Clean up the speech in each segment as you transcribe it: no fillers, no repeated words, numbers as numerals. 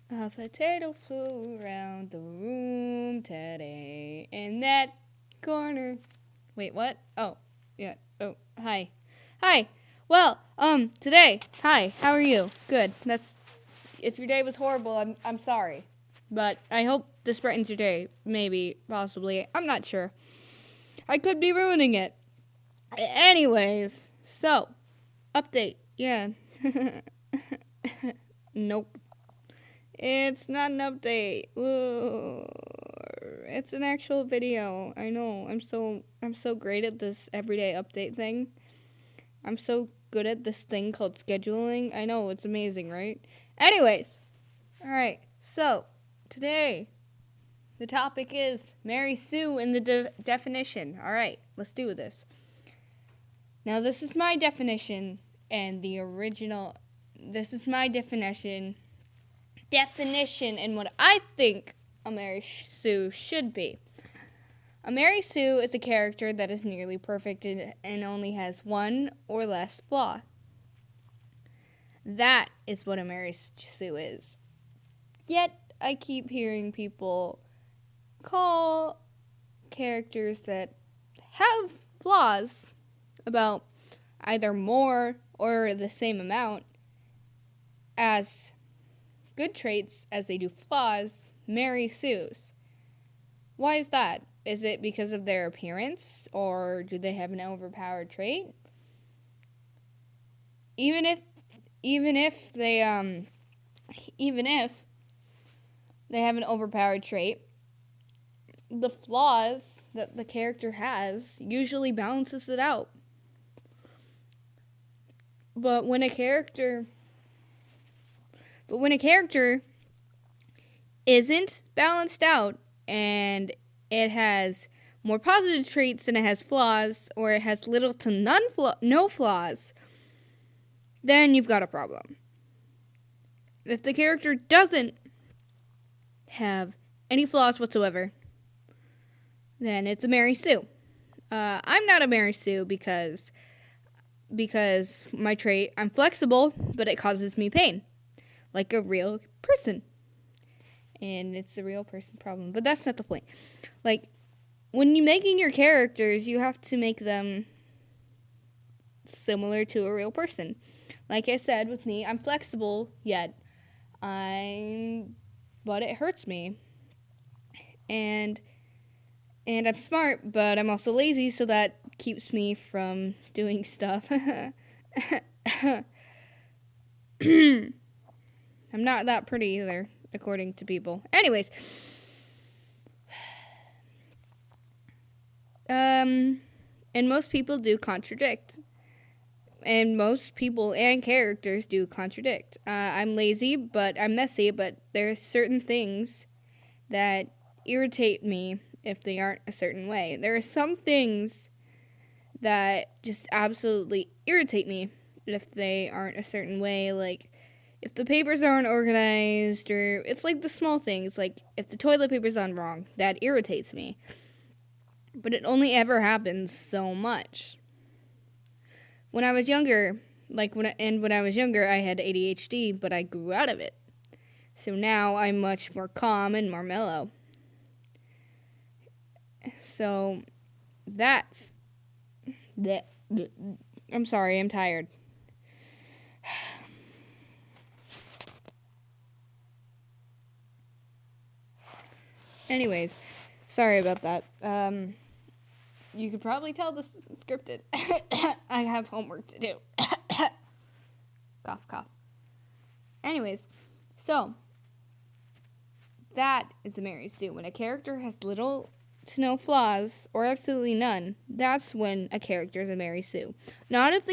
A potato flew around the room today in that corner. Wait, what? Oh, yeah. Oh, hi. Hi. Well, today. Hi. How are you? Good. That's if your day was horrible, I'm sorry. But I hope this brightens your day. Maybe, possibly. I'm not sure. I could be ruining it. Anyways, so update. Yeah. Nope. It's not an update. Ooh, it's an actual video. I know. I'm so great at this everyday update thing. I'm so good at this thing called scheduling. I know, it's amazing, right? Anyways, all right. So, today the topic is Mary Sue in the definition. All right, let's do this. Now, this is my definition and the original. This is my definition and what I think a Mary Sue should be. A Mary Sue is a character that is nearly perfect and only has one or less flaw. That is what a Mary Sue is. Yet, I keep hearing people call characters that have flaws about either more or the same amount as good traits as they do flaws, Mary Sues. Why is that? Is it because of their appearance, or do they have an overpowered trait? Even if they have an overpowered trait, the flaws that the character has usually balances it out. But when a character isn't balanced out and it has more positive traits than it has flaws, or it has little to no flaws, then you've got a problem. If the character doesn't have any flaws whatsoever, then it's a Mary Sue. I'm not a Mary Sue because my trait, I'm flexible, but it causes me pain, like a real person. And it's a real person problem, but that's not the point. Like, when you're making your characters, you have to make them similar to a real person. Like I said, with me, I'm flexible, yet but it hurts me. And I'm smart, but I'm also lazy, so that keeps me from doing stuff. I'm not that pretty either, according to people. Anyways, and most people do contradict. And most people and characters do contradict. I'm lazy, but I'm messy, but there are certain things that irritate me if they aren't a certain way. There are some things that just absolutely irritate me if they aren't a certain way, like if the papers aren't organized, or it's like the small things, like if the toilet paper's on wrong, that irritates me. But it only ever happens so much. When I was younger, when I was younger, I had ADHD, but I grew out of it. So now I'm much more calm and more mellow. So that's that. I'm sorry, I'm tired. Anyways, sorry about that. You could probably tell this is scripted. I have homework to do. Cough, cough. Anyways, so that is a Mary Sue. When a character has little to no flaws, or absolutely none, that's when a character is a Mary Sue. Not if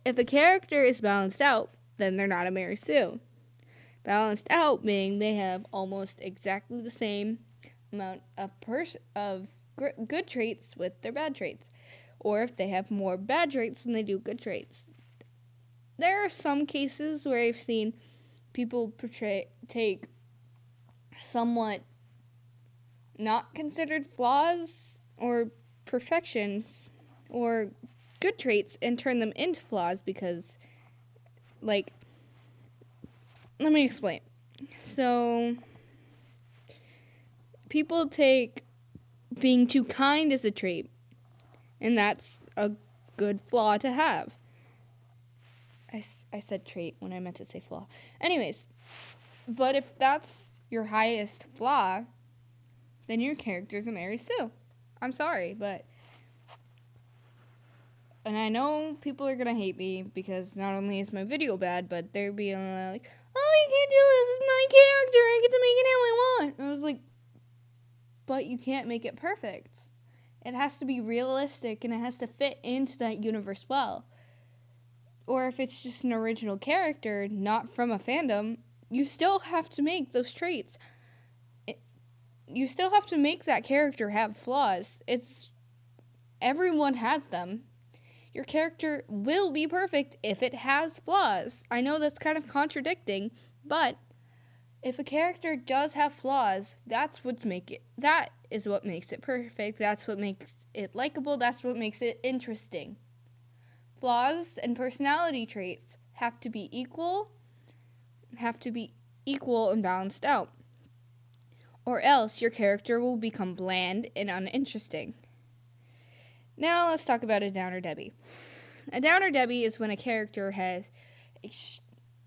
if a character is balanced out, then they're not a Mary Sue. Balanced out meaning they have almost exactly the same amount of good traits with their bad traits, or if they have more bad traits than they do good traits. There are some cases where I've seen people take somewhat not considered flaws or perfections or good traits and turn them into flaws because, like, let me explain. So, people take being too kind as a trait, and that's a good flaw to have. I said trait when I meant to say flaw. Anyways, but if that's your highest flaw, then your character's a Mary Sue. I'm sorry, but... And I know people are gonna hate me because not only is my video bad, but they're being like, oh, you can't do this, it's my character, I get to make it how I want. And I was like, but you can't make it perfect. It has to be realistic and it has to fit into that universe well. Or if it's just an original character, not from a fandom, you still have to make those traits. You still have to make that character have flaws. Everyone has them. Your character will be perfect if it has flaws. I know that's kind of contradicting, but if a character does have flaws, that is what makes it perfect. That's what makes it likable. That's what makes it interesting. Flaws and personality traits have to be equal and balanced out. Or else your character will become bland and uninteresting. Now let's talk about a Downer Debbie. A Downer Debbie is when a character has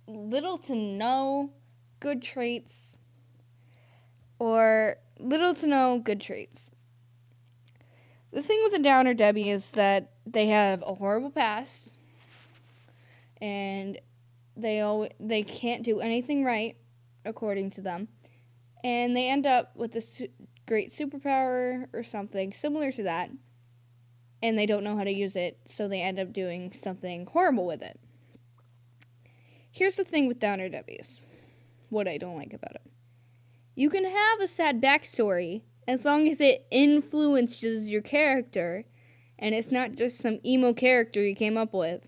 little to no good traits or little to no good traits. The thing with a Downer Debbie is that they have a horrible past and they can't do anything right according to them, and they end up with a great superpower or something similar to that, and they don't know how to use it, so they end up doing something horrible with it. Here's the thing with Downer Debbies, what I don't like about it. You can have a sad backstory as long as it influences your character, and it's not just some emo character you came up with.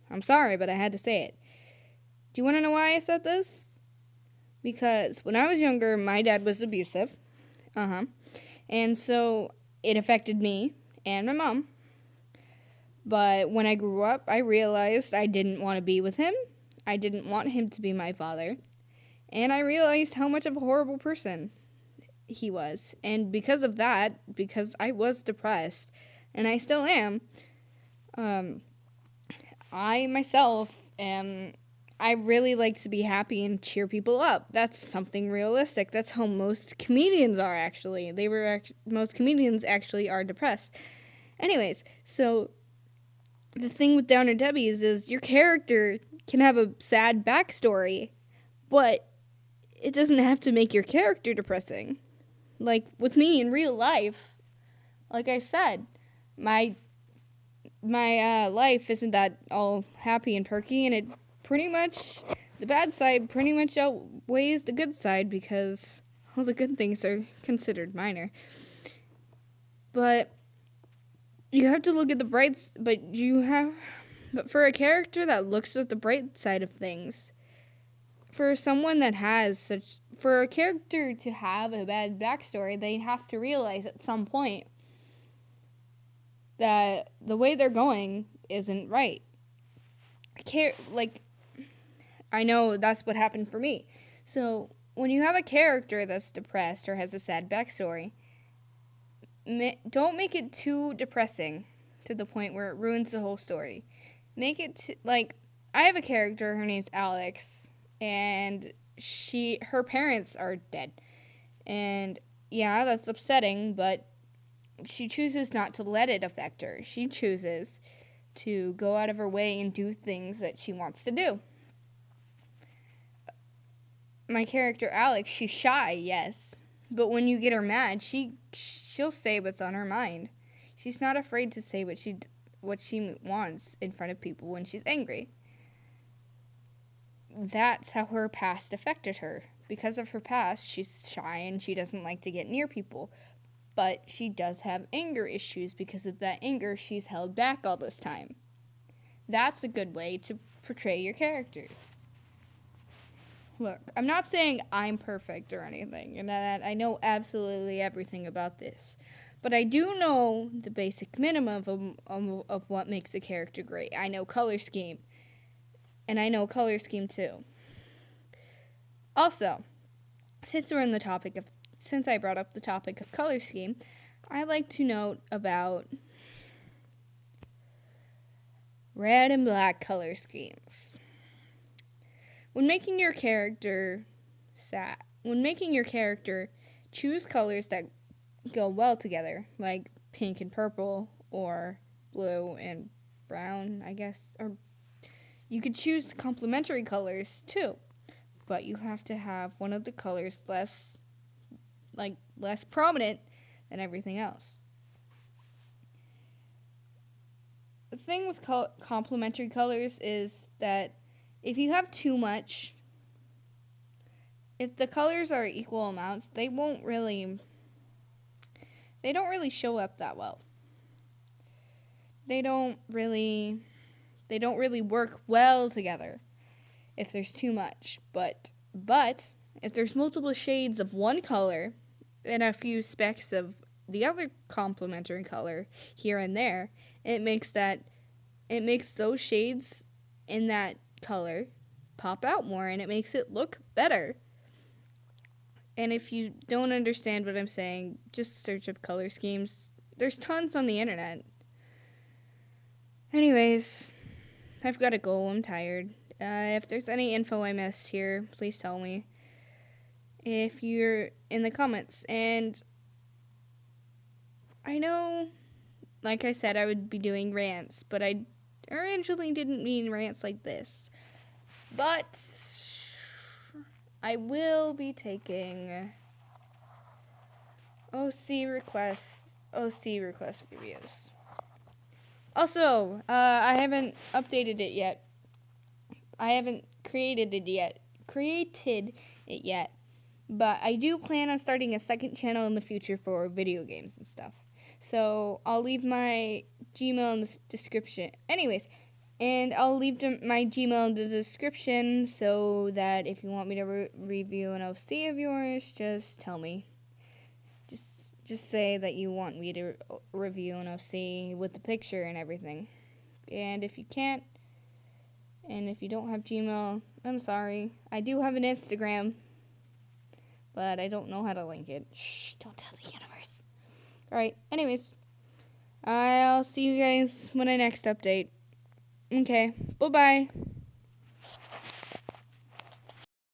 I'm sorry, but I had to say it. Do you want to know why I said this? Because when I was younger, my dad was abusive. And so it affected me and my mom. But when I grew up, I realized I didn't want to be with him. I didn't want him to be my father. And I realized how much of a horrible person he was. And because of that, because I was depressed, and I still am, I myself I really like to be happy and cheer people up. That's something realistic. That's how most comedians are, actually. Most comedians actually are depressed. Anyways, so the thing with Downer Debbies is your character can have a sad backstory, but it doesn't have to make your character depressing. Like with me in real life, like I said, my life isn't that all happy and perky, and the bad side pretty much outweighs the good side because all the good things are considered minor. But you have to look at the but for a character that looks at the bright side of things, for a character to have a bad backstory, they have to realize at some point that the way they're going isn't right. I know that's what happened for me. So when you have a character that's depressed or has a sad backstory, don't make it too depressing to the point where it ruins the whole story. Make it I have a character, her name's Alex, and her parents are dead. And yeah, that's upsetting, but she chooses not to let it affect her. She chooses to go out of her way and do things that she wants to do. My character Alex, she's shy, yes, but when you get her mad, she'll say what's on her mind. She's not afraid to say what she wants in front of people when she's angry. That's how her past affected her. Because of her past, she's shy and she doesn't like to get near people. But she does have anger issues. Because of that anger, she's held back all this time. That's a good way to portray your characters. Look, I'm not saying I'm perfect or anything, and that I know absolutely everything about this. But I do know the basic minimum of what makes a character great. I know color scheme. And I know color scheme too. Also, since I brought up the topic of color scheme, I'd like to note about red and black color schemes. When making your character choose colors that go well together, like pink and purple, or blue and brown, I guess. Or you could choose complementary colors too, but you have to have one of the colors less prominent than everything else. The thing with complementary colors is that if you have too much, if the colors are equal amounts, they don't really show up that well. They don't really work well together if there's too much. But if there's multiple shades of one color and a few specks of the other complementary color here and there, it makes those shades in that color pop out more, and it makes it look better. And if you don't understand what I'm saying, just search up color schemes. There's tons on the internet. Anyways, I've got to go. I'm tired. If there's any info I missed here, please tell me. If you're in the comments. And I know, like I said, I would be doing rants, but I originally didn't mean rants like this. But I will be taking OC request reviews. Also, I haven't updated it yet. I haven't created it yet. But I do plan on starting a second channel in the future for video games and stuff. So I'll leave my Gmail in the description. Anyways, and I'll leave my Gmail in the description so that if you want me to review an OC of yours, just tell me. Just say that you want me to review an OC with the picture and everything. And if you can't, and if you don't have Gmail, I'm sorry. I do have an Instagram, but I don't know how to link it. Shh, don't tell the universe. Alright, anyways, I'll see you guys when I next update. Okay, bye-bye.